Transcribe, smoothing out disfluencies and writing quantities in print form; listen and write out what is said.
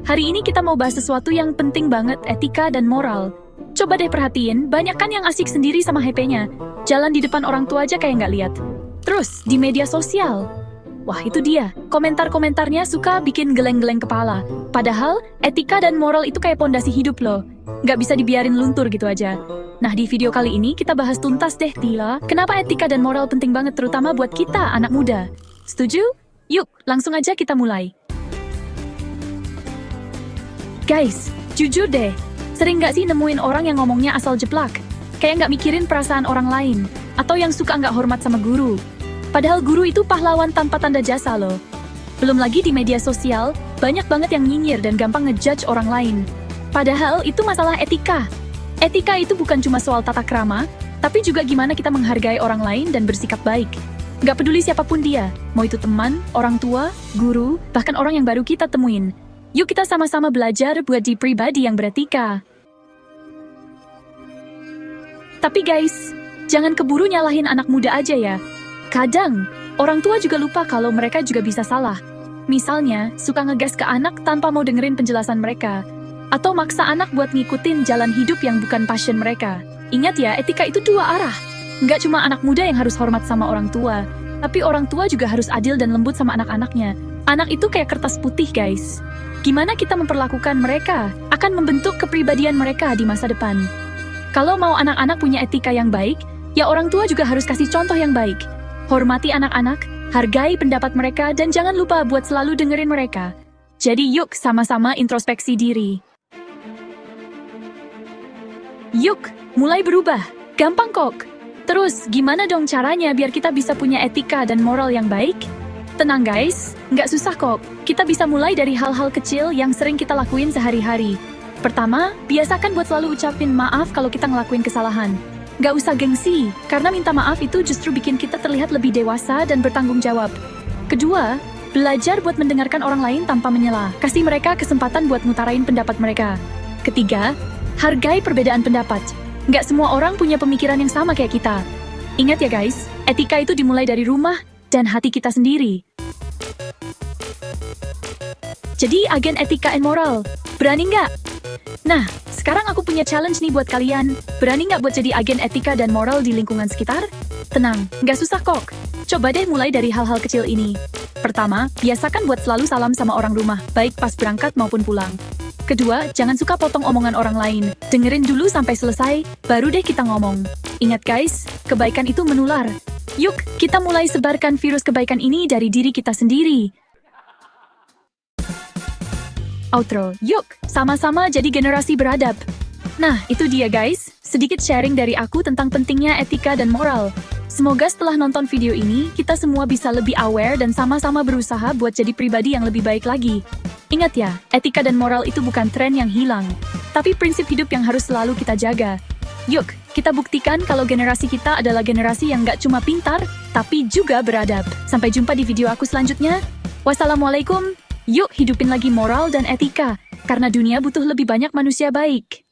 Hari ini kita mau bahas sesuatu yang penting banget, etika dan moral. Coba deh perhatiin, banyak kan yang asik sendiri sama HP-nya. Jalan di depan orang tua aja kayak nggak lihat. Terus, di media sosial. Wah, itu dia. Komentar-komentarnya suka bikin geleng-geleng kepala. Padahal, etika dan moral itu kayak pondasi hidup loh. Nggak bisa dibiarin luntur gitu aja. Nah, di video kali ini kita bahas tuntas deh, Tila. Kenapa etika dan moral penting banget terutama buat kita, anak muda. Setuju? Yuk, langsung aja kita mulai. Guys, jujur deh, sering nggak sih nemuin orang yang ngomongnya asal jeplak? Kayak nggak mikirin perasaan orang lain, atau yang suka nggak hormat sama guru. Padahal guru itu pahlawan tanpa tanda jasa loh. Belum lagi di media sosial, banyak banget yang nyinyir dan gampang ngejudge orang lain. Padahal itu masalah etika. Etika itu bukan cuma soal tata krama, tapi juga gimana kita menghargai orang lain dan bersikap baik. Nggak peduli siapapun dia, mau itu teman, orang tua, guru, bahkan orang yang baru kita temuin. Yuk kita sama-sama belajar buat di pribadi yang beretika. Tapi guys, jangan keburu nyalahin anak muda aja ya. Kadang, orang tua juga lupa kalau mereka juga bisa salah. Misalnya, suka ngegas ke anak tanpa mau dengerin penjelasan mereka. Atau maksa anak buat ngikutin jalan hidup yang bukan passion mereka. Ingat ya, etika itu dua arah. Nggak cuma anak muda yang harus hormat sama orang tua, tapi orang tua juga harus adil dan lembut sama anak-anaknya. Anak itu kayak kertas putih, guys. Gimana kita memperlakukan mereka akan membentuk kepribadian mereka di masa depan. Kalau mau anak-anak punya etika yang baik, ya orang tua juga harus kasih contoh yang baik. Hormati anak-anak, hargai pendapat mereka, dan jangan lupa buat selalu dengerin mereka. Jadi yuk sama-sama introspeksi diri. Yuk, mulai berubah. Gampang kok. Terus, gimana dong caranya biar kita bisa punya etika dan moral yang baik? Tenang guys, nggak susah kok. Kita bisa mulai dari hal-hal kecil yang sering kita lakuin sehari-hari. Pertama, biasakan buat selalu ucapin maaf kalau kita ngelakuin kesalahan. Nggak usah gengsi, karena minta maaf itu justru bikin kita terlihat lebih dewasa dan bertanggung jawab. Kedua, belajar buat mendengarkan orang lain tanpa menyela. Kasih mereka kesempatan buat ngutarain pendapat mereka. Ketiga, hargai perbedaan pendapat. Nggak semua orang punya pemikiran yang sama kayak kita. Ingat ya guys, etika itu dimulai dari rumah dan hati kita sendiri. Jadi agen etika and moral, berani nggak? Nah, sekarang aku punya challenge nih buat kalian. Berani nggak buat jadi agen etika dan moral di lingkungan sekitar? Tenang, nggak susah kok. Coba deh mulai dari hal-hal kecil ini. Pertama, biasakan buat selalu salam sama orang rumah, baik pas berangkat maupun pulang. Kedua, jangan suka potong omongan orang lain. Dengerin dulu sampai selesai, baru deh kita ngomong. Ingat guys, kebaikan itu menular. Yuk, kita mulai sebarkan virus kebaikan ini dari diri kita sendiri. Outro, yuk, sama-sama jadi generasi beradab. Nah, itu dia guys, sedikit sharing dari aku tentang pentingnya etika dan moral. Semoga setelah nonton video ini, kita semua bisa lebih aware dan sama-sama berusaha buat jadi pribadi yang lebih baik lagi. Ingat ya, etika dan moral itu bukan tren yang hilang, tapi prinsip hidup yang harus selalu kita jaga. Yuk, kita buktikan kalau generasi kita adalah generasi yang nggak cuma pintar, tapi juga beradab. Sampai jumpa di video aku selanjutnya. Wassalamualaikum. Yuk hidupin lagi moral dan etika, karena dunia butuh lebih banyak manusia baik.